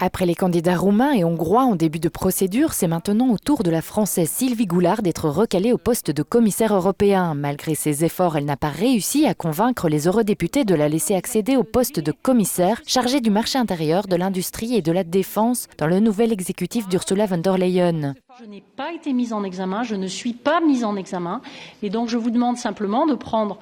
Après les candidats roumains et hongrois en début de procédure, c'est maintenant au tour de la Française Sylvie Goulard d'être recalée au poste de commissaire européen. Malgré ses efforts, elle n'a pas réussi à convaincre les eurodéputés de la laisser accéder au poste de commissaire chargé du marché intérieur, de l'industrie et de la défense dans le nouvel exécutif d'Ursula von der Leyen. Je n'ai pas été mise en examen, je ne suis pas mise en examen et donc je vous demande simplement de prendre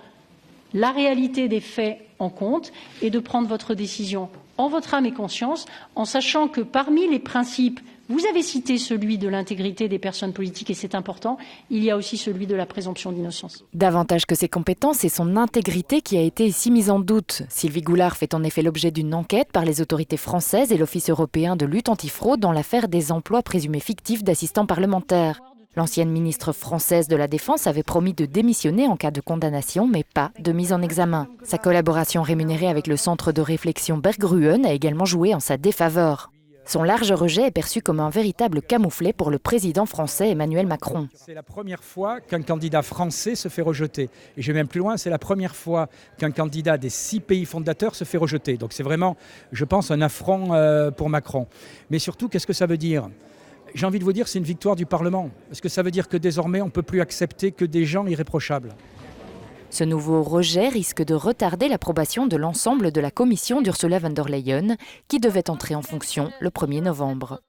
la réalité des faits en compte et de prendre votre décision en votre âme et conscience, en sachant que parmi les principes, vous avez cité celui de l'intégrité des personnes politiques et c'est important, il y a aussi celui de la présomption d'innocence. Davantage que ses compétences, c'est son intégrité qui a été ici mise en doute. Sylvie Goulard fait en effet l'objet d'une enquête par les autorités françaises et l'Office européen de lutte antifraude dans l'affaire des emplois présumés fictifs d'assistants parlementaires. L'ancienne ministre française de la Défense avait promis de démissionner en cas de condamnation, mais pas de mise en examen. Sa collaboration rémunérée avec le centre de réflexion Berggruen a également joué en sa défaveur. Son large rejet est perçu comme un véritable camouflet pour le président français Emmanuel Macron. C'est la première fois qu'un candidat français se fait rejeter. Et je vais même plus loin, c'est la première fois qu'un candidat des 6 pays fondateurs se fait rejeter. Donc c'est vraiment, je pense, un affront pour Macron. Mais surtout, qu'est-ce que ça veut dire ? J'ai envie de vous dire, c'est une victoire du Parlement. Parce que ça veut dire que désormais, on ne peut plus accepter que des gens irréprochables. Ce nouveau rejet risque de retarder l'approbation de l'ensemble de la commission d'Ursula von der Leyen, qui devait entrer en fonction le 1er novembre.